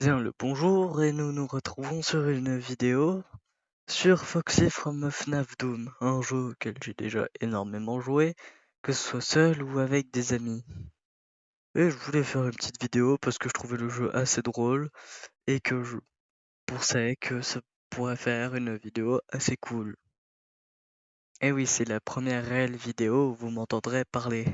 Bien le bonjour et nous nous retrouvons sur une vidéo sur Foxy from FNAF Doom, un jeu auquel j'ai déjà énormément joué, que ce soit seul ou avec des amis. Et je voulais faire une petite vidéo parce que je trouvais le jeu assez drôle et que je pensais que ça pourrait faire une vidéo assez cool. Et oui, c'est la première réelle vidéo où vous m'entendrez parler.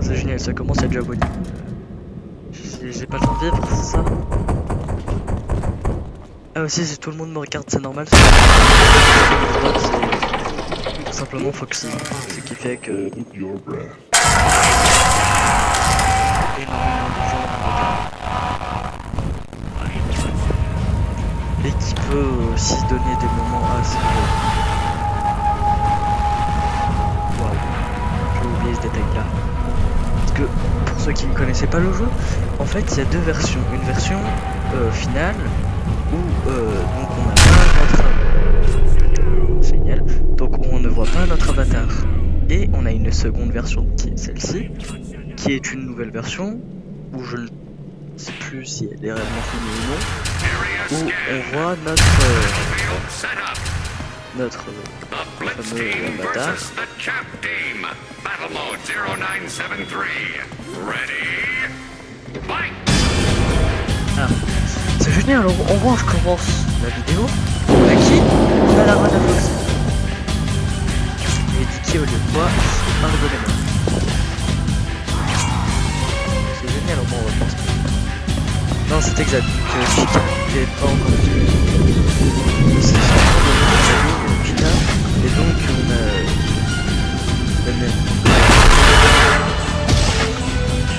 C'est génial, ça commence à déjà abonné. J'ai pas le temps de vivre, c'est ça? Ah aussi, si tout le monde me regarde, c'est normal. C'est tout simplement Foxy, ce qui fait que énormément de gens me regardent. Et qui peut aussi donner des moments assez drôles. Waouh, j'ai oublié ce détail-là. Parce que pour ceux qui ne connaissaient pas le jeu, en fait, il y a deux versions. Une version finale où donc on n'a pas notre génial, donc on ne voit pas notre avatar. Et on a une seconde version qui est celle-ci, qui est une nouvelle version où je ne sais plus si elle est réellement finie ou non, où on voit notre fameux avatar. Ah, c'est génial, alors on voit, je commence la vidéo, on a qui? On a la Rana Foxy. Et Dicky au lieu de moi, Mario Gamer. C'est génial, au moins on va penser. Non, c'est exact, donc Chica, j'ai pas encore vu. C'est Chica, et donc on a le même.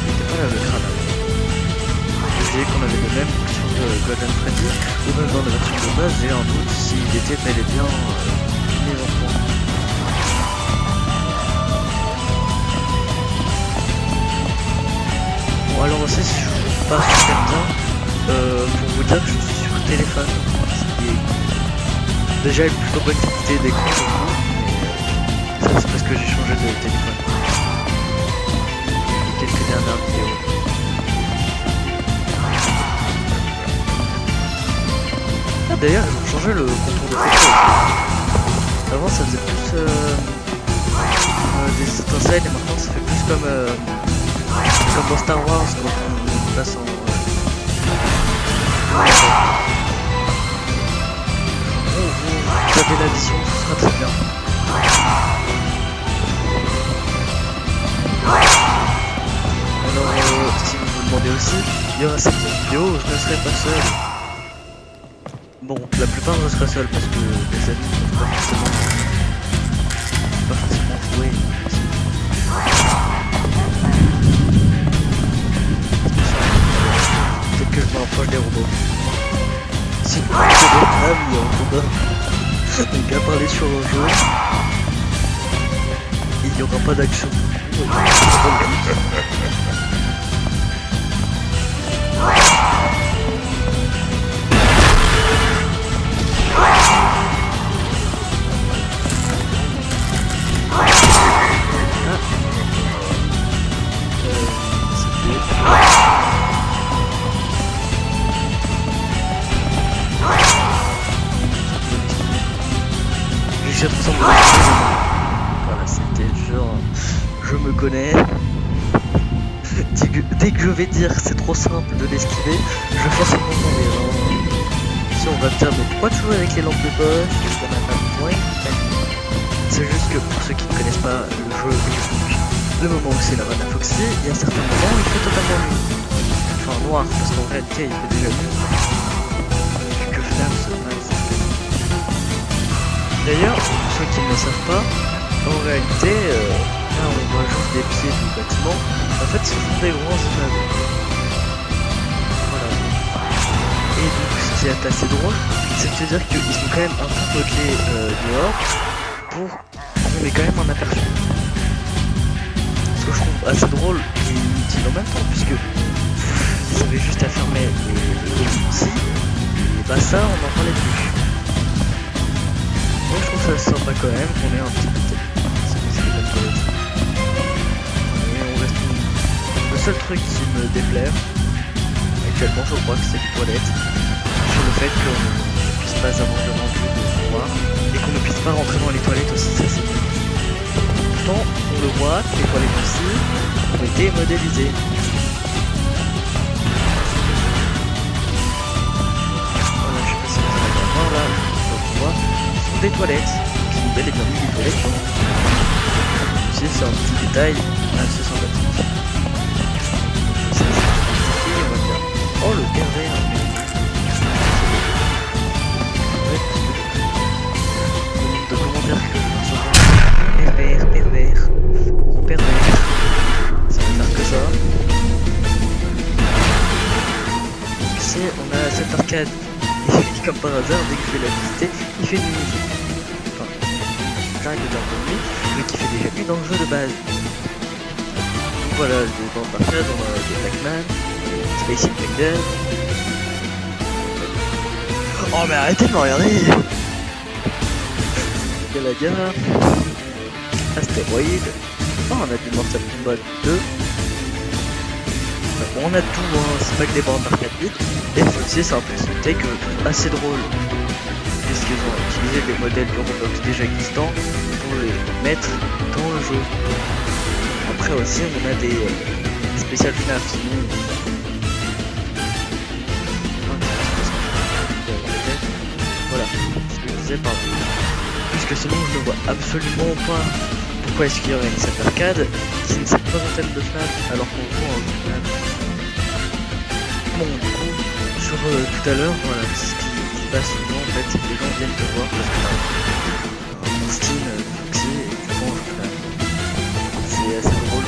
C'était pas là le crâne. Je disais qu'on avait le même sur Golden Freddy, ou même dans la version de base, j'ai un doute s'il était bel et bien mes enfants. Bon, alors aussi, si je joue pas super bien, pour vous dire que je suis sur téléphone, ce qui est déjà une plutôt bonne qualité d'écran pour vous, mais ça c'est parce que j'ai changé de téléphone. Quelques dernières vidéos. Ah d'ailleurs, ils ont changé le contour de photo. Avant ça faisait plus des étincelles et maintenant ça fait plus comme dans Star Wars quand on passe en... Vous avez la vision, ce sera très bien. Alors si vous vous demandez aussi, il y aura certaines vidéos où je ne serai pas seul. Bon, la plupart je serai seul parce que les amis ne peuvent pas forcément jouer. Peut-être que je me rapproche des robots. Si vous avez des amis en commun, donc à parler sur un jeu, il n'y aura pas d'action. J'ai ressemblé. Voilà, c'était genre, je me connais. Dès que je vais dire c'est trop simple de l'esquiver, je vais forcément mourir. Si on va me dire mais pourquoi tu joues avec les lampes de poche, on a pas besoin. C'est juste que pour ceux qui ne connaissent pas le jeu, le moment où c'est la Rana Foxy, il y a certains moments où il fait totalement nuit. Enfin noir, parce qu'en réalité il fait déjà nuit. Vu que FNAF se passe. D'ailleurs, pour ceux qui ne le savent pas, en réalité, là on voit juste des pieds du bâtiment, en fait ce sont des grands immeubles. Voilà. Et donc ce qui est assez drôle, c'est de se dire qu'ils sont quand même un peu modelés dehors pour qu'on ait quand même un aperçu. Ce que je trouve assez drôle et inutile en même temps, puisque ils avaient juste à fermer les outils, et bah ça on n'en parlait plus. ça se sympa quand même qu'on ait un petit côté. C'est pas de toilette. Et on reste le seul truc qui me déplaît actuellement, je crois que c'est les toilettes. Sur le fait qu'on ne puisse pas avoir de rendu de pouvoir et qu'on ne puisse pas rentrer dans les toilettes aussi, ça c'est nul. Pourtant, on le voit, les toilettes aussi ont été modélisées. Voilà, je sais pas si vous allez voir là, on voit, ce sont des toilettes, qui sont bel et bien mis des toilettes. Ici, c'est un petit détail assez sympathique. Ça, c'est on va dire. Oh, le pervers! De commentaires que je reçois. Pervers. Gros pervers. Ça va faire que ça. Ici, on a cette arcade. Et comme par hasard, dès que je fais la visiter, il fait nuit. Enfin, j'arrête de dire de nuit, mais qui fait déjà nuit dans le jeu de base. Donc voilà, dans l'arcade, on a des Pac-Man, Space Invaders. Oh mais arrêtez de me regarder! Galaga, Astéroïde. Oh, on a du Mortal Kombat 2. Bon, on a tout, hein. C'est pas que des bornes d'arcade vite. Et aussi, c'est un petit take assez drôle. Puisqu'ils ont utilisé des modèles de Roblox déjà existants pour les mettre dans le jeu. Après aussi, on a des spéciales FNAF. Sinon, voilà, ce que je disais, pardon. Puisque sinon je ne vois absolument pas pourquoi est-ce qu'il y aurait une salle d'arcade qui ne serait pas un thème de FNAF alors qu'on joue en FNAF. Bon, du coup, sur tout à l'heure, voilà, ce qui se passe souvent en fait, c'est que les gens viennent te voir parce que t'as un Steam, Foxy et tu manges FNAF. C'est assez drôle.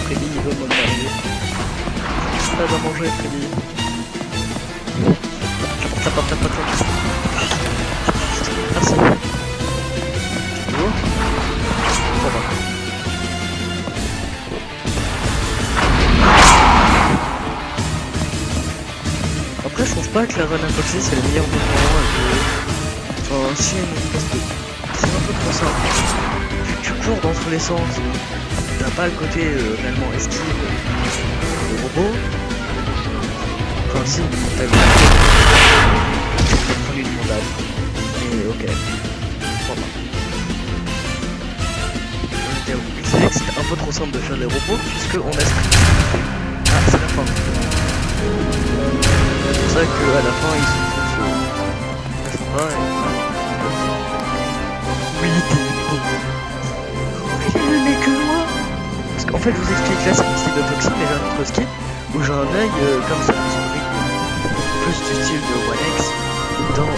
Freddy, il veut me manger. Pas à manger, Freddy. J'apporte. Merci. Bonjour. Bon bah. Après, je trouve pas que la run à Foxy c'est le meilleur moment. Enfin, si, parce que c'est un peu trop simple. Tu cours dans tous les sens. T'as pas le côté réellement esquive le robot. Enfin si, t'as le prendre une mondale. Mais ok. Voilà. Je disais que c'était un peu trop simple de faire les robots puisque on a... Ah, c'est la fin. C'est pour ça qu'à la fin ils sont tous... N'est-ce pas Oui, t'es bon. Mais que moi. Parce qu'en fait je vous explique là c'est le style de Foxy mais j'ai un autre skill où j'ai un œil comme ça, plus du style de One X dans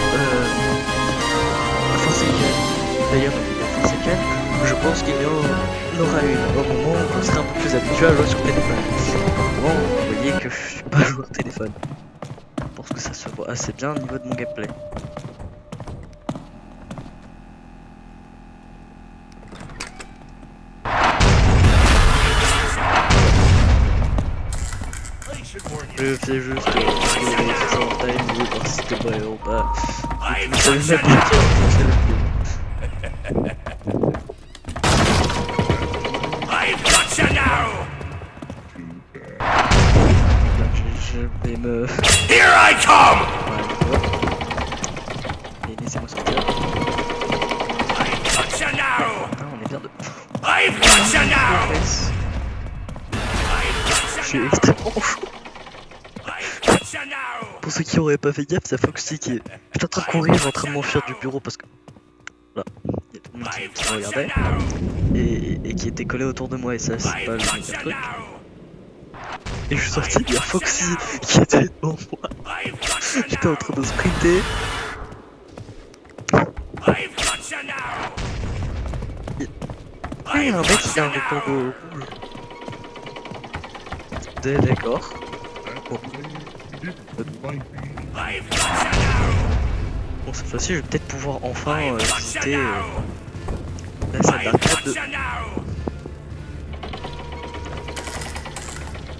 Force Awakens. D'ailleurs dans la Force Awakens, je pense qu'il y en aura une au moment où on sera un peu plus habitué à jouer sur téléphone. Au moment où vous voyez que je suis pas joueur téléphone. Je pense que ça se voit assez bien au niveau de mon gameplay. Je fais juste regarder sur son time et voir si c'était vrai ou pas. Je savais même pas qu'il y avait je vais me... Here I come! Et laissez-moi sortir. Ah, on est bien de... Je suis extrêmement chaud. Pour ceux qui auraient pas fait gaffe, c'est Foxy qui est en train de courir, en train de m'enfuir du bureau parce que... Là, il y a tout le monde qui me regardait. Et qui était collé autour de moi et ça c'est pas le meilleur truc. Et je suis sorti, il y a Foxy qui était devant moi. J'étais en train de sprinter. Il y a un mec qui a un rectangle rouge. D'accord. Bon, cette fois-ci, je vais peut-être pouvoir enfin visiter la salle d'arcade de...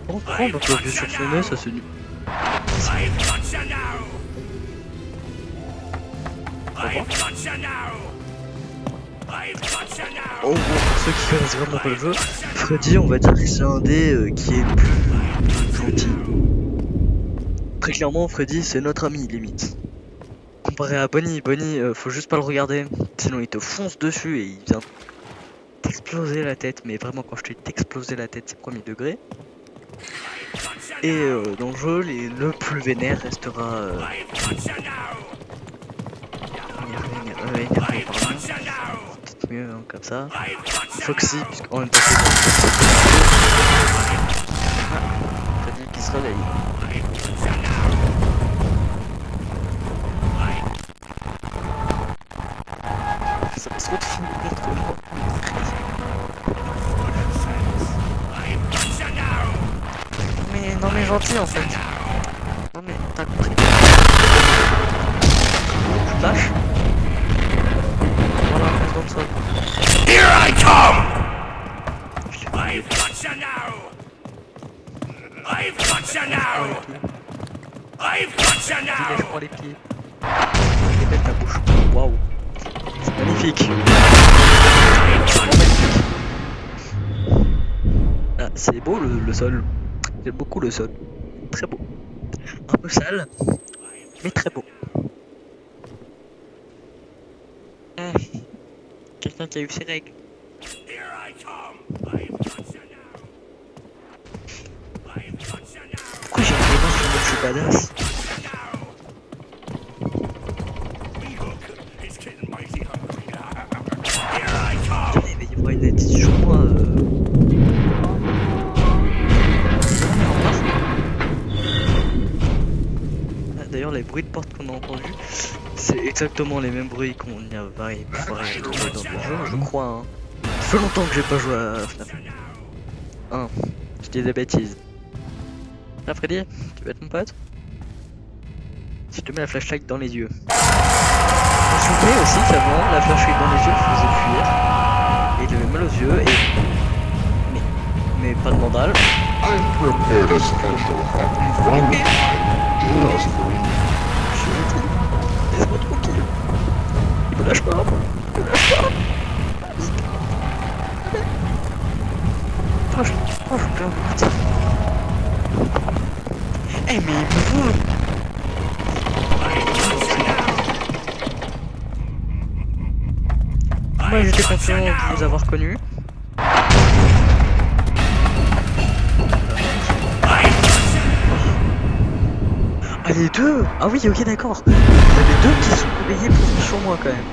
Bon, prendre un peu sur son nez, ça c'est nul. voir. En gros, pour ceux qui connaissent vraiment pas le jeu, Freddy, on va dire que c'est un des qui est le plus gentil. Très clairement, Freddy, c'est notre ami, limite. Comparé à Bonnie, faut juste pas le regarder, sinon il te fonce dessus et il vient t'exploser la tête. Mais vraiment, quand je te dis t'exploser la tête, c'est premier degré. Et dans le jeu, le plus vénère restera peut-être mieux hein, comme ça. Foxy, puisqu'en même temps c'est Freddy qui se réveille. Ça passe trop de films contre moi. Mais non mais gentil en fait. Non mais t'as compris. Tu lâches. Voilà, on dans le sol. Here I come! I've got you now! I've got you now! I've got you now! Je prends les pieds. Et belle ta bouche. Waouh. C'est magnifique. C'est vraiment magnifique. Ah, c'est beau le sol. J'aime beaucoup le sol. Très beau. Un peu sale, mais très beau. Ah, quelqu'un qui a eu ses règles. Here I come! I've got you now! I've got you now! Pourquoi j'ai une démarche en mode je suis badass? It's getting mighty hungry. Here I come! Il va y avoir une attitude sur moi. D'ailleurs, les bruits de porte qu'on a entendus, c'est exactement les mêmes bruits qu'on y avait trouvé dans le jeu, je crois. Hein. Ça fait longtemps que j'ai pas joué à FNAF. Hein, je dis des bêtises. Ah Freddy, tu veux être mon pote? Si je te mets la flashlight dans les yeux. Je me souviens aussi qu'avant, la flashlight dans les yeux faisait fuir. Et il avait mal aux yeux et... Mais pas de mandale. I've prepared a special happy fun just for you. Laisse-moi tranquille. Il me lâche pas. Il me lâche pas. Oh, je pleure. Eh mais il me veut. Moi j'étais confiant de vous avoir connu. Ah les deux. Ah oui ok d'accord. Il y a les deux qui sont réveillés pour venir sur moi quand même.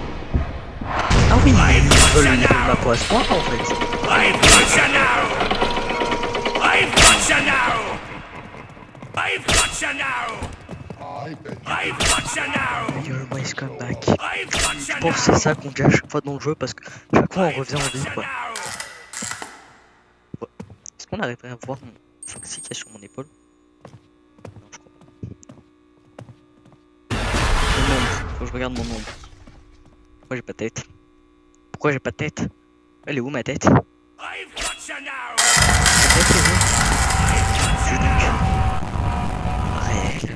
Ah oui, ils veulent ma peau à ce point en fait. I've got you now! I've got you now! I've got you now! I bet you I've got you now! You're my scumbag. I've got you Je pense que c'est ça qu'on dit à chaque fois dans le jeu parce que chaque fois on revient en vie quoi. Est-ce qu'on arriverait à voir mon Foxy qui est sur mon épaule? Non je crois pas. Mon ombre, faut que je regarde mon ombre. Pourquoi j'ai pas de tête? Pourquoi j'ai pas de tête? Elle est où ma tête? Ma I've got you now! tête est où? Juduc. Réel.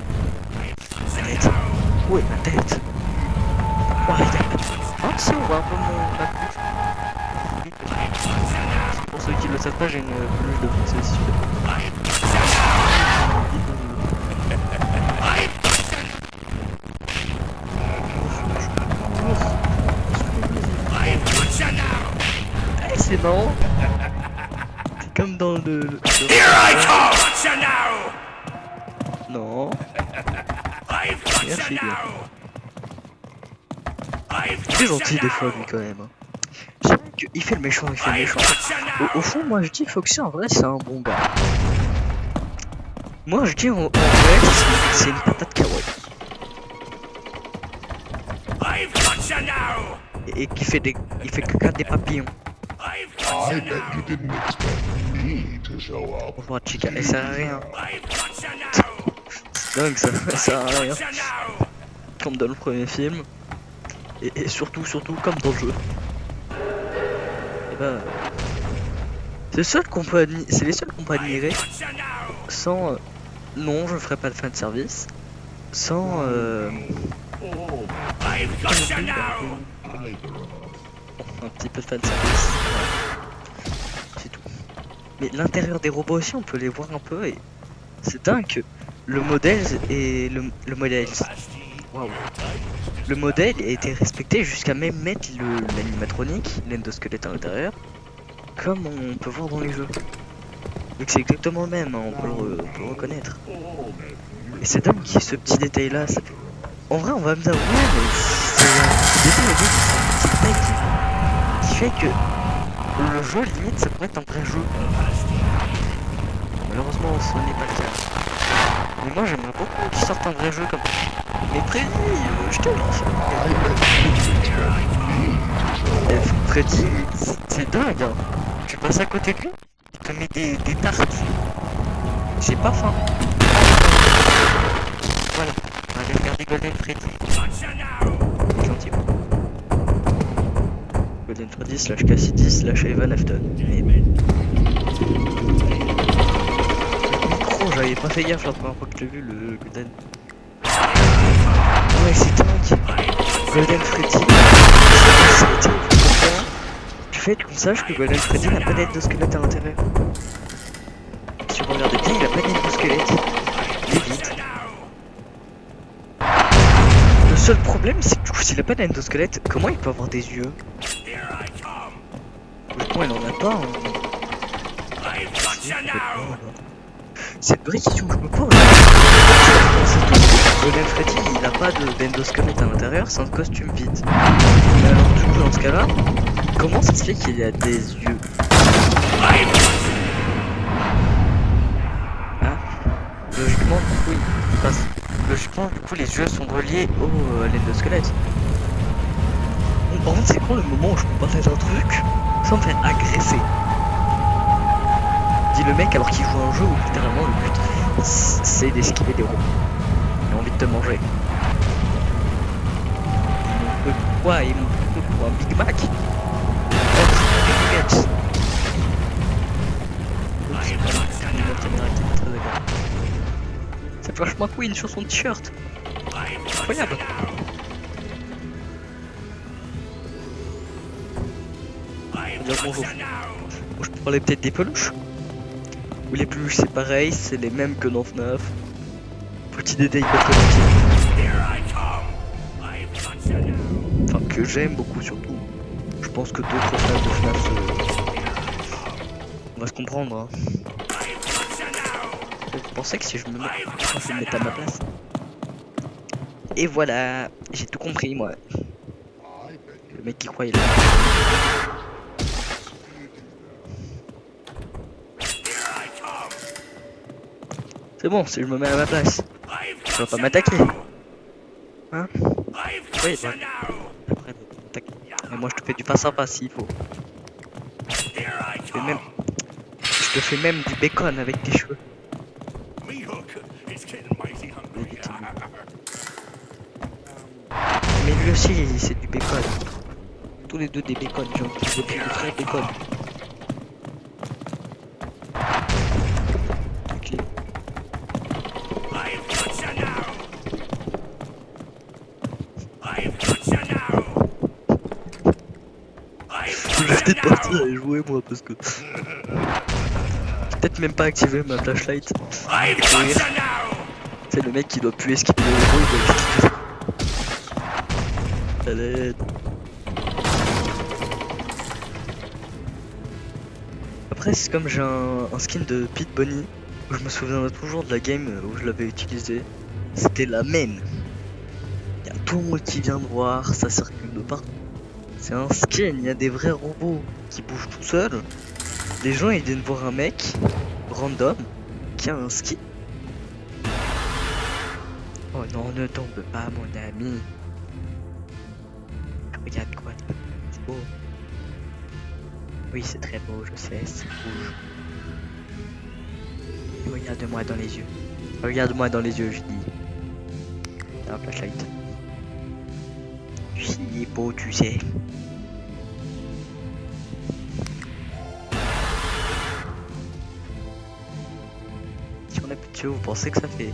Ma tête. Où est ma tête? Pourquoi il y a pas de tête? Ah si on voit un peu ma peluche. Pour ceux qui le savent pas, j'ai une peluche de Foxy aussi. Eh, c'est marrant. C'est comme dans le... Here I come! Got you now! Non. I've got Merci you bien. now! I've Il est got gentil you des fois now! lui quand même. J'aime qu'il fait le méchant, il fait le méchant. Au fond, moi je dis Foxy en vrai c'est un bon gars. Moi je dis en vrai c'est une patate kawaii. I've got you now! Et qui fait des... il fait caca des papillons. I've got I you bet now! you didn't expect me to show up. On voit Chica, elle sert à rien. I've got you now! C'est dingue ça, elle sert à rien. Got you now! Comme dans le premier film. Et surtout comme dans le jeu. Et bah... C'est les seuls qu'on peut admirer Got you now! sans... non, je ferai pas de fanservice. Sans... Oh, I've got you now! Un petit peu de fanservice. Voilà. C'est tout. Mais l'intérieur des robots aussi, on peut les voir un peu et c'est dingue que le modèle et le modèle. Waouh. Le modèle a été respecté jusqu'à même mettre l'animatronique, l'endosquelette à l'intérieur, comme on peut voir dans les jeux. Donc c'est exactement le même, hein, on peut le reconnaître. Et c'est dingue qu'il y ait ce petit détail là. En vrai, on va me dire, ouais, mais c'est un petit détail, mais c'est un petit détail qui fait que le jeu, limite, ça pourrait être un vrai jeu. Malheureusement, ce n'est pas le cas. Mais moi, j'aimerais beaucoup qu'ils sortent un vrai jeu comme. Mais Freddy, je te lance. Freddy, c'est dingue, hein. Tu passes à côté de lui, il te met des tartes. J'ai pas faim. Voilà, on va aller regarder Golden Freddy. Il est gentil. Golden Freddy slash Cassidy slash Evan Afton. Mais... micro, j'avais pas fait gaffe la première fois que j'ai vu le Golden. Ouais, c'est dingue. Golden Freddy. Du fait qu'on sache que Golden Freddy n'a pas d'endosquelette à l'intérieur. Si vous regardez bien, il a pas d'endosquelette. Il est vide. Le seul problème, c'est que du coup, s'il a pas d'endosquelette, comment il peut avoir des yeux? Logiquement, il en a pas. Hein. C'est une vraie question que je me pose. Golden Freddy, il a pas d'endosquelette à l'intérieur, c'est un costume vide. Mais alors, du coup, dans ce cas-là, comment ça se fait qu'il y a des yeux? Hein? Logiquement, du coup, logiquement, du coup, les yeux sont reliés au l'endosquelette. Bon, par contre, c'est quand le moment où je peux pas faire un truc sans me faire agresser? Dit le mec alors qu'il joue à un jeu où littéralement le but c'est d'esquiver des robots. Il a envie de te manger. Quoi? Il me pour un Big Mac? Ça flash McQueen sur son t-shirt. Incroyable. Dire bonjour. Bon, je peux parler peut-être des peluches. Ou les peluches c'est pareil, c'est les mêmes que dans FNAF. Petit détail pas très utile. Enfin que j'aime beaucoup surtout. Je pense que d'autres fans de FNAF on va se comprendre. Hein. Vous pensez que si je me mets à ma place. Et voilà, j'ai tout compris moi. Le mec qui croyait là. C'est bon, si je me mets à ma place, tu vas pas m'attaquer. Hein? Oui, bah. Après, t'attaquer. Mais moi, je te fais du face à face s'il faut. Je te fais même du bacon avec tes cheveux. Mais lui aussi, c'est du bacon. Tous les deux des bacon, j'ai envie de dire du vrai bacon. Je vais peut-être partir et jouer moi parce que... peut-être même pas activer ma flashlight. C'est le mec qui doit plus esquiver les robots, il doit esquiver. Allez. Après c'est comme j'ai un skin de Pete Bunny, où je me souviendrai toujours de la game où je l'avais utilisé. C'était la main. Il y a tout le monde qui vient de voir, ça circule de partout. C'est un skin, il y a des vrais robots qui bougent tout seuls. Les gens ils viennent voir un mec random qui a un skin. Oh non, ne tombe pas mon ami. Regarde quoi, c'est beau. Oui c'est très beau, je sais, c'est rouge. Regarde-moi dans les yeux. Regarde-moi dans les yeux, je dis. Un flashlight. Il est beau, tu sais. Si on a plus de yeux, vous pensez que ça fait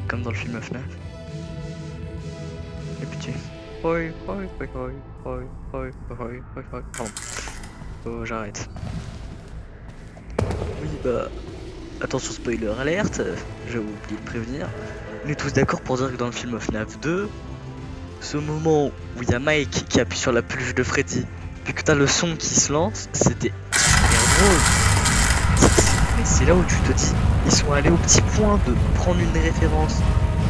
comme dans le film FNAF? Et puis Pardon. Oh, j'arrête. Oui, bah, attention spoiler alerte, j'ai oublié de prévenir. On est tous d'accord pour dire que dans le film FNAF 2, ce moment où il y a Mike qui appuie sur la peluche de Freddy, puis que t'as le son qui se lance, c'était super drôle. Mais c'est là où tu te dis, ils sont allés au petit point de prendre une référence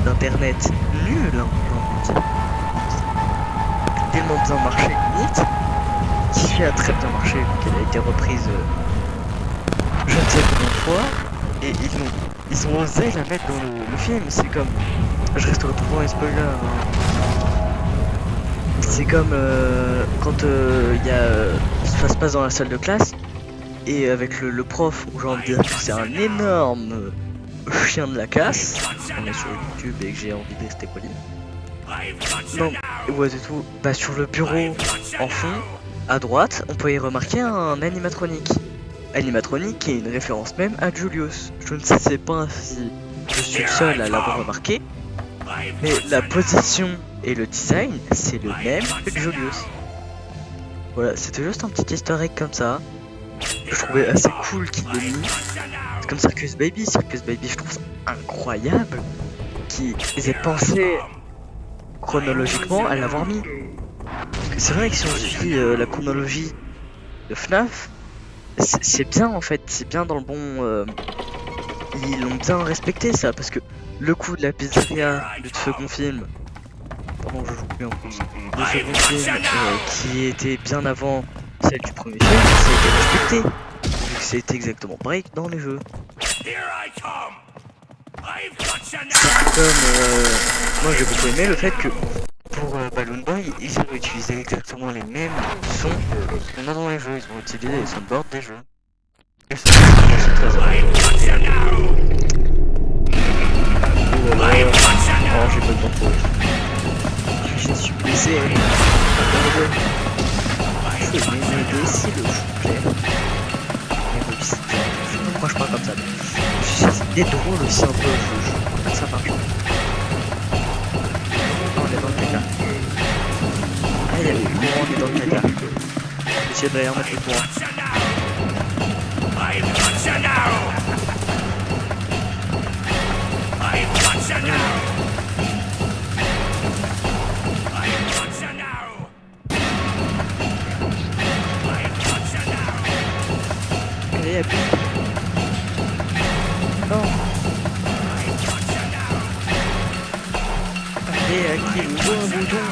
d'internet nulle, hein, j'ai envie de dire. Tellement bien marché limite, qui a très bien marché, donc elle a été reprise je ne sais combien de fois, et ils ont osé la mettre dans le film. C'est comme, je reste retrouvé un spoiler, hein. C'est comme quand ça se passe dans la salle de classe et avec le prof, où j'ai envie de dire que c'est un énorme chien de la classe. On est sur YouTube et que j'ai envie de rester poli. Non, ouais c'est tout. Bah sur le bureau en fond, à droite, on peut y remarquer un animatronique. Animatronique qui est une référence même à Julius. Je ne sais pas si je suis le seul à l'avoir remarqué, mais la position et le design, c'est le même que Julius. Voilà, c'était juste un petit easter egg comme ça. Je trouvais assez cool qu'il l'ait mis. C'est comme Circus Baby. Circus Baby, je trouve ça incroyable qu'ils aient pensé chronologiquement à l'avoir mis. Parce que c'est vrai que si on suit la chronologie de FNAF, c'est bien en fait, c'est bien dans le bon... ils l'ont bien respecté ça, parce que le coup de la pizzeria du second film, pardon je joue plus en plus, le second film qui était bien avant celle du premier film, ça a été respecté, vu que c'était exactement pareil que dans les jeux. C'est comme, moi j'ai beaucoup aimé le fait que pour Balloon Boy, ils ont utilisé exactement les mêmes sons qu'on a dans les jeux, ils ont utilisé les soundboards des jeux. Et ça, c'est très oh, j'ai pas le temps pour je suis blessé. Je vais m'aider s'il vous plaît. Pourquoi je parle comme ça? C'est drôle aussi un peu, je crois pas que ça marche. On est dans le caca. Ah, il y a le courant, on est dans le caca. J'essaie d'aller remettre le courant. Allez, appuie. Non. Allez, active le bouton.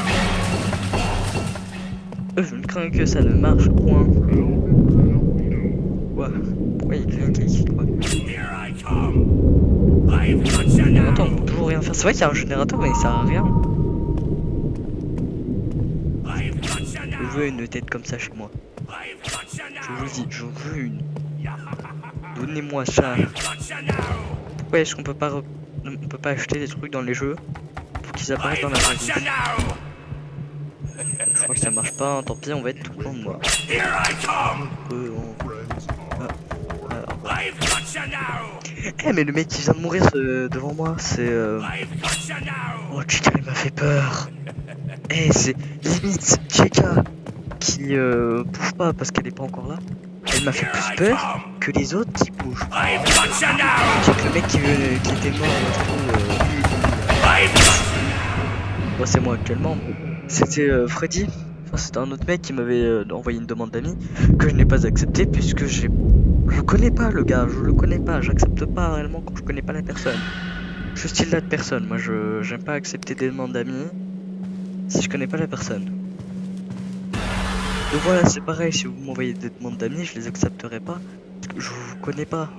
Je ne crains que ça ne marche point. Quoi? Pourquoi il y a quelqu'un qui écrit quoi? Attends, on peut toujours rien faire. C'est vrai qu'il y a un générateur mais il sert à rien. Je veux une tête comme ça chez moi. Je vous le dis, je veux une. Donnez-moi ça. Pourquoi est-ce qu'on peut pas acheter des trucs dans les jeux pour qu'ils apparaissent dans la vraie vie? Je crois que ça marche pas, hein. Tant pis, on va être tout le temps de moi. Eh mais le mec qui vient de mourir devant moi, c'est oh Chica, il m'a fait peur. Eh c'est limite Chica qui bouge pas parce qu'elle est pas encore là. Elle m'a fait plus peur que les autres qui bougent. C'est que le mec qui était mort moi c'est moi actuellement. C'était Freddy. Enfin, c'était un autre mec qui m'avait envoyé une demande d'amis que je n'ai pas accepté puisque je connais pas le gars, je le connais pas, j'accepte pas réellement quand je connais pas la personne. Je suis style là de personne, moi j'aime pas accepter des demandes d'amis si je connais pas la personne. Donc voilà, c'est pareil, si vous m'envoyez des demandes d'amis, je les accepterai pas parce que je vous connais pas.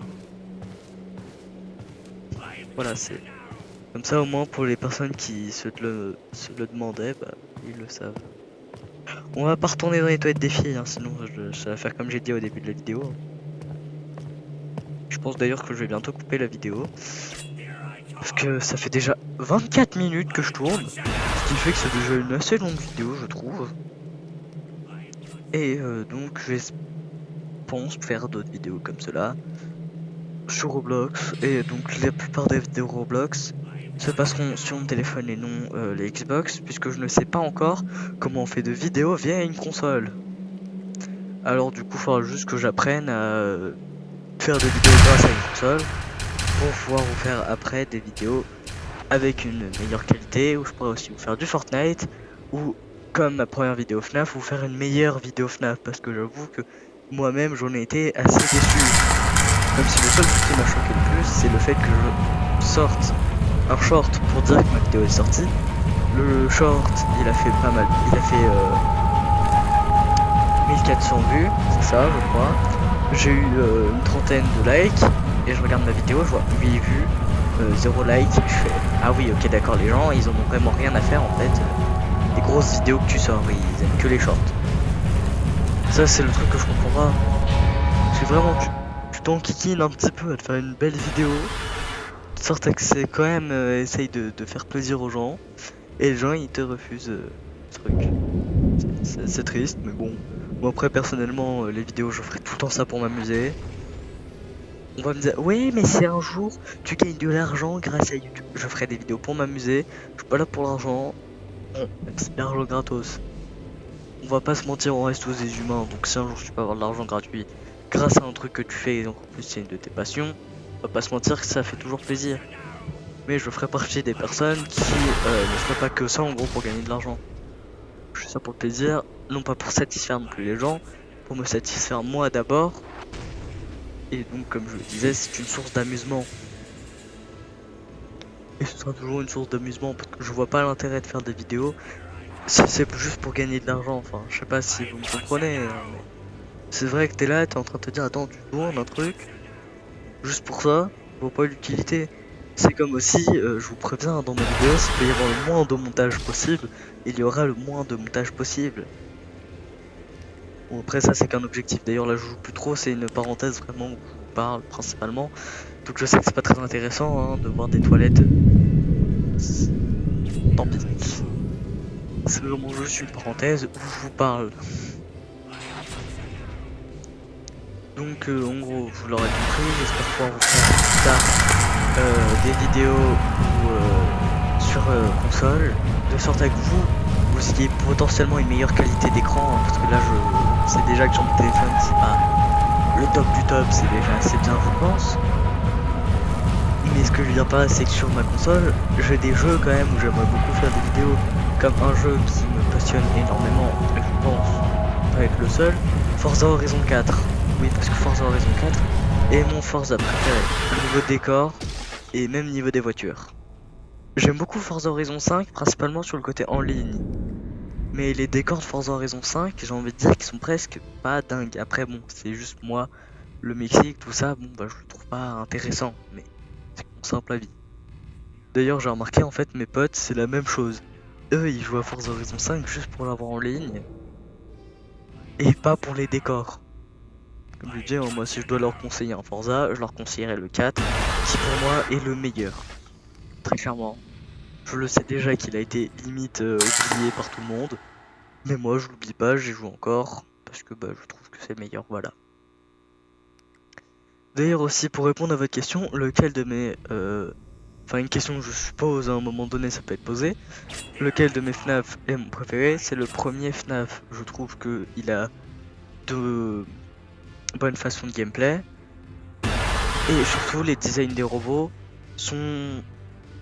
Voilà, c'est comme ça au moins pour les personnes qui se le demandaient, bah ils le savent. On va pas retourner dans les toilettes des filles, hein, sinon ça va faire comme j'ai dit au début de la vidéo. Je pense d'ailleurs que je vais bientôt couper la vidéo. Parce que ça fait déjà 24 minutes que je tourne. Ce qui fait que c'est déjà une assez longue vidéo, je trouve. Et donc je pense faire d'autres vidéos comme cela sur Roblox. Et donc la plupart des vidéos Roblox se passeront sur mon téléphone et non les Xbox, puisque je ne sais pas encore comment on fait de vidéos via une console. Alors du coup, il faudra juste que j'apprenne à faire des vidéos grâce à une console, pour pouvoir vous faire après des vidéos avec une meilleure qualité, où je pourrais aussi vous faire du Fortnite, ou comme ma première vidéo FNAF, vous faire une meilleure vidéo FNAF, parce que j'avoue que moi-même j'en ai été assez déçu. Même si le seul truc qui m'a choqué le plus, c'est le fait que je sorte un short pour dire que ma vidéo est sortie. Le short, il a fait pas mal, il a fait 1400 vues, c'est ça je crois. J'ai eu une trentaine de likes, et je regarde ma vidéo, je vois 8 vues, 0 like, je fais ah oui ok d'accord, les gens ils en ont vraiment rien à faire en fait, des grosses vidéos que tu sors, ils aiment que les shorts. Ça c'est le truc que je comprends pas. C'est vraiment tu t'enquiquines un petit peu à te faire une belle vidéo, de sorte à que c'est quand même essaye de faire plaisir aux gens, et les gens ils te refusent le truc. C'est triste mais bon. Moi après personnellement les vidéos je ferai tout le temps ça pour m'amuser. On va me dire oui mais si un jour tu gagnes de l'argent grâce à YouTube, je ferai des vidéos pour m'amuser, je suis pas là pour l'argent. Bon, c'est de l'argent gratos. On va pas se mentir, on reste tous des humains, donc si un jour tu peux avoir de l'argent gratuit grâce à un truc que tu fais et donc en plus c'est une de tes passions, on va pas se mentir que ça fait toujours plaisir. Mais je ferai partie des personnes qui ne feraient pas que ça en gros pour gagner de l'argent. Je fais ça pour le plaisir, non pas pour satisfaire non plus les gens, pour me satisfaire moi d'abord. Et donc comme je le disais, c'est une source d'amusement. Et ce sera toujours une source d'amusement parce que je vois pas l'intérêt de faire des vidéos si c'est juste pour gagner de l'argent. Enfin, je sais pas si vous me comprenez, hein, mais c'est vrai que t'es là, t'es en train de te dire attends, tu tournes un truc juste pour ça, je vois pas l'utilité. C'est comme aussi, je vous préviens, dans mes vidéos, s'il peut y avoir le moins de montage possible, il y aura le moins de montage possible. Bon après ça c'est qu'un objectif, d'ailleurs là je joue plus trop, c'est une parenthèse vraiment où je vous parle principalement. Donc je sais que c'est pas très intéressant hein, de voir des toilettes. Tant pis. C'est vraiment juste une parenthèse où je vous parle. Donc en gros vous l'aurez compris, j'espère pouvoir vous faire plus tard des vidéos sur console, de sorte à que vous ayez potentiellement une meilleure qualité d'écran, hein, parce que là je sais déjà que sur mon téléphone c'est pas le top du top, c'est déjà assez bien je pense. Mais ce que je veux dire par là c'est que sur ma console, j'ai des jeux quand même où j'aimerais beaucoup faire des vidéos, comme un jeu qui me passionne énormément, et je pense pas être le seul, Forza Horizon 4. Oui parce que Forza Horizon 4 est mon Forza préféré, niveau décor et même niveau des voitures. J'aime beaucoup Forza Horizon 5, principalement sur le côté en ligne. Mais les décors de Forza Horizon 5, j'ai envie de dire qu'ils sont presque pas dingues. Après bon, c'est juste moi, le Mexique, tout ça, bon bah je le trouve pas intéressant, mais c'est mon simple avis. D'ailleurs j'ai remarqué en fait mes potes c'est la même chose. Eux ils jouent à Forza Horizon 5 juste pour l'avoir en ligne, et pas pour les décors. Comme je dis, hein, moi si je dois leur conseiller un Forza, je leur conseillerais le 4, qui pour moi est le meilleur. Très clairement. Je le sais déjà qu'il a été limite oublié par tout le monde. Mais moi je l'oublie pas, j'y joue encore. Parce que bah, je trouve que c'est le meilleur, voilà. D'ailleurs aussi pour répondre à votre question, lequel de mes... Enfin une question que je suppose à un moment donné ça peut être posé. Lequel de mes FNAF est mon préféré? C'est le premier FNAF. Je trouve que il a de bonnes façons de gameplay. Et surtout les designs des robots sont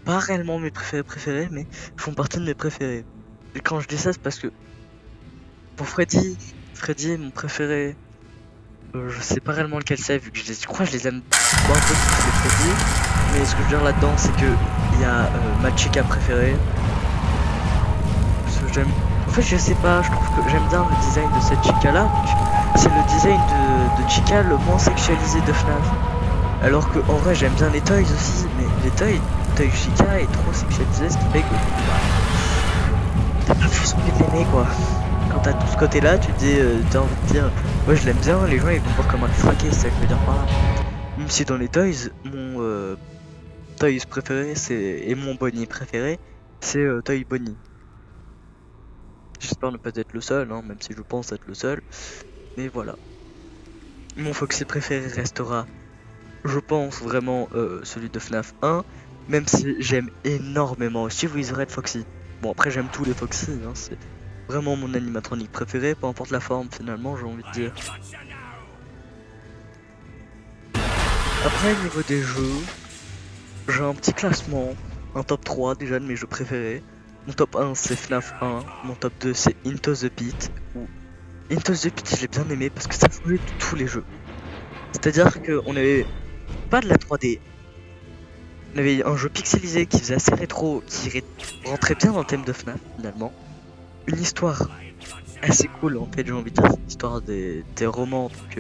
pas réellement mes préférés, mais font partie de mes préférés. Et quand je dis ça, c'est parce que pour Freddy est mon préféré. Je sais pas réellement lequel c'est, vu que je crois que je les aime pas un peu tous les Freddy. Mais ce que je veux dire là-dedans, c'est que il y a ma chica préférée. Parce que j'aime. En fait, je sais pas, je trouve que j'aime bien le design de cette chica là. C'est le design de chica le moins sexualisé de FNAF. Alors que en vrai, j'aime bien les toys aussi, mais les toys Chica est trop sexualisé, ce qui fait que t'as pas plus envie de l'aimer quoi. Quand t'as tout ce côté là, tu te dis, t'as envie de dire ouais je l'aime bien, les gens ils vont voir comment le fraquer, c'est ça que je veux dire par là. Même si dans les toys, mon toys préféré et mon Bonnie préféré, c'est Toy Bonnie. J'espère ne pas être le seul, hein, même si je pense être le seul. Mais voilà. Mon Foxy préféré restera, je pense vraiment, celui de FNAF 1. Même si j'aime énormément aussi Wizard Foxy. Bon, après, j'aime tous les Foxy, hein, c'est vraiment mon animatronique préféré, peu importe la forme finalement, j'ai envie de dire. Après, au niveau des jeux, j'ai un petit classement, un top 3 déjà de mes jeux préférés. Mon top 1 c'est FNAF 1, mon top 2 c'est Into the Pit, où Into the Pit je l'ai bien aimé parce que ça jouait de tous les jeux. C'est-à-dire qu'on avait pas de la 3D, on avait un jeu pixelisé qui faisait assez rétro, qui rentrait bien dans le thème de FNAF finalement. Une histoire assez cool en fait, j'ai envie de dire, l'histoire des romans, donc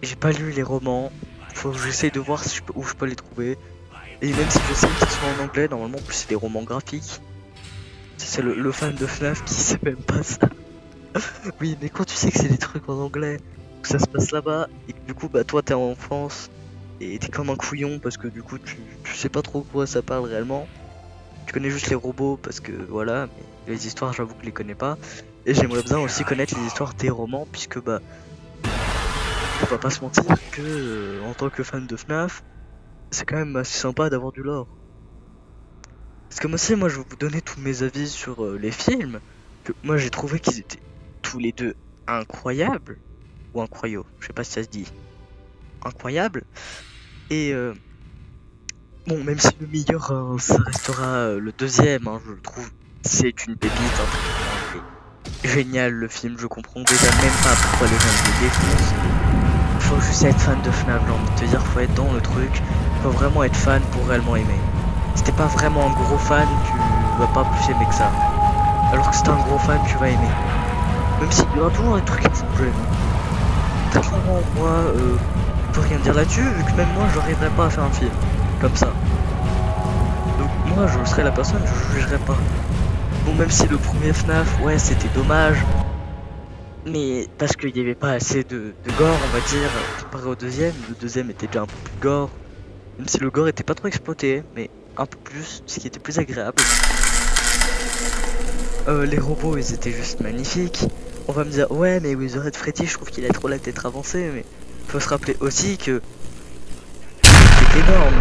j'ai pas lu les romans, faut que j'essaye de voir si où je peux les trouver. Et même si je sais qu'ils sont en anglais, normalement, en plus c'est des romans graphiques. C'est le fan de FNAF qui sait même pas ça. Oui, mais quand tu sais que c'est des trucs en anglais, que ça se passe là-bas, et que du coup, bah toi t'es en France, et t'es comme un couillon parce que du coup tu sais pas trop quoi ça parle réellement. Tu connais juste les robots parce que voilà, mais les histoires j'avoue que je les connais pas. Et j'aimerais bien aussi connaître les histoires des romans, puisque bah, on va pas se mentir que en tant que fan de FNAF, c'est quand même assez sympa d'avoir du lore. Parce que moi aussi, moi je vais vous donner tous mes avis sur les films, que moi j'ai trouvé qu'ils étaient tous les deux incroyables, ou incroyaux, je sais pas si ça se dit, incroyables. Et bon, même si le meilleur ça restera le deuxième, hein, je le trouve, c'est une pépite, hein, c'est génial le film, je comprends déjà même pas pourquoi les gens le défoncent. Faut juste être fan de FNAF, j'ai envie de te dire, faut être dans le truc, faut vraiment être fan pour réellement aimer. Si t'es pas vraiment un gros fan, tu vas pas plus aimer que ça. Alors que si t'es un gros fan, tu vas aimer. Même s'il y aura toujours des trucs qui vont changer. Très clairement, moi, je peux rien dire là-dessus, vu que même moi, j'arriverai pas à faire un film comme ça. Donc moi, je serais la personne, je jugerais pas. Bon, même si le premier FNAF, ouais, c'était dommage. Mais parce qu'il n'y avait pas assez de gore, on va dire, comparé au deuxième. Le deuxième était déjà un peu plus gore. Même si le gore était pas trop exploité, mais un peu plus, ce qui était plus agréable. Les robots, ils étaient juste magnifiques. On va me dire, ouais, mais Wizard Freddy, je trouve qu'il a trop la tête avancée, mais faut se rappeler aussi que c'est énorme.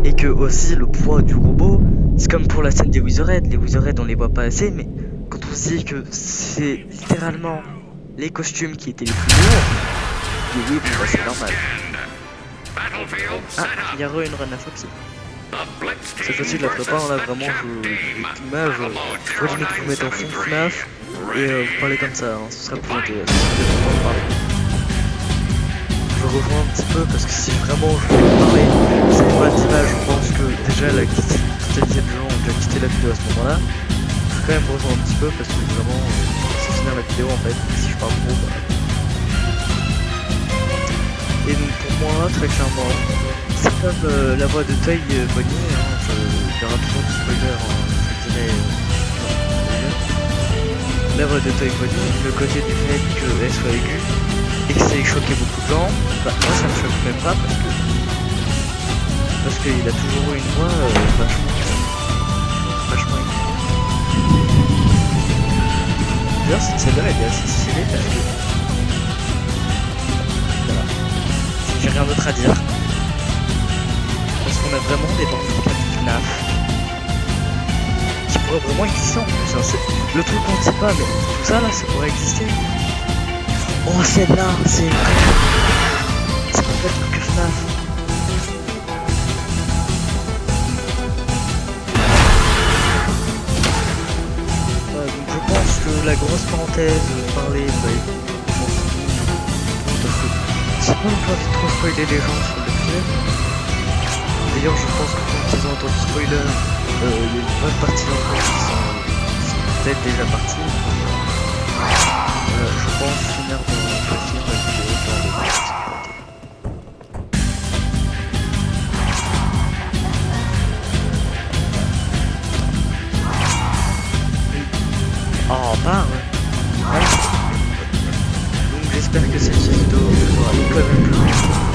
Et que aussi, le poids du robot, c'est comme pour la scène des Wizard. Les Wizard, on les voit pas assez, mais quand on se dit que c'est littéralement les costumes qui étaient les plus lourds, et oui, bon, bah, c'est normal. Ah, il y a une run à Foxy. Cette fois-ci, je la ferai pas, on a vraiment l'image. Je vais limite vous mettre en fond FNAF et vous parler comme ça, hein, ce sera plus intéressant. Je rejoins un petit peu parce que si vraiment je voulais parler, c'est pas d'image, je pense que déjà la totalité de gens ont déjà quitté la vidéo à ce moment-là. Je vais quand même rejoindre un petit peu parce que vraiment, c'est finir la vidéo en fait, si je parle trop. Bah... Et donc pour moi, très clairement, c'est comme la voix de Toy Bonnie, hein, il y aura toujours du spoiler, hein, je dirais. La voix de Toy Bonnie, le côté du fait qu'elle soit aiguë et que ça ait choqué beaucoup de gens, bah moi ça me choque même pas parce qu'il a toujours eu une voix vachement aiguë. D'ailleurs cette celle-là elle est assez stylée parce que voilà, j'ai rien d'autre à dire. Parce qu'on a vraiment des bandes de FNAF qui pourraient vraiment exister en plus. Hein. Le truc qu'on ne sait pas, mais tout ça là, ça pourrait exister. Oh, celle-là, c'est vrai. C'est pas le truc que FNAF. Donc je pense que la grosse parenthèse parler, parce que c'est pas une envie de trop spoiler les gens sur le film. D'ailleurs, je pense que quand ils ont entendu spoiler, il y a une bonne partie d'entre eux qui sont peut-être déjà partis. Je pense finir de finir la vidéo dans le sécurité. Oh, part ouais. Donc j'espère que cette vidéo vous aura quand même plu,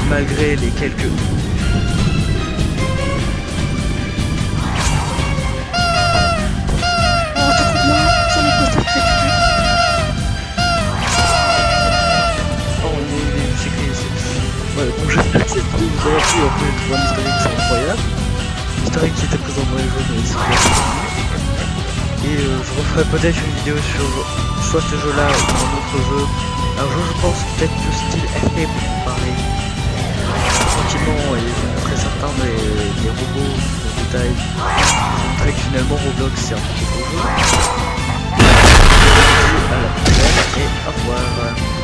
malgré les quelques... Ouais, bon, j'espère que cette vidéo vous aura plu, en fait, incroyable. L'historique qui était présent dans les jeux, mais c'est bien. Et je referai peut-être une vidéo sur soit ce jeu là ou un autre jeu. Un jeu, je pense, peut-être de style RP pour comparer tranquillement et vous montrer certains des robots en détail. Vous montrer que finalement Roblox c'est un petit beau jeu. À la prochaine et au revoir.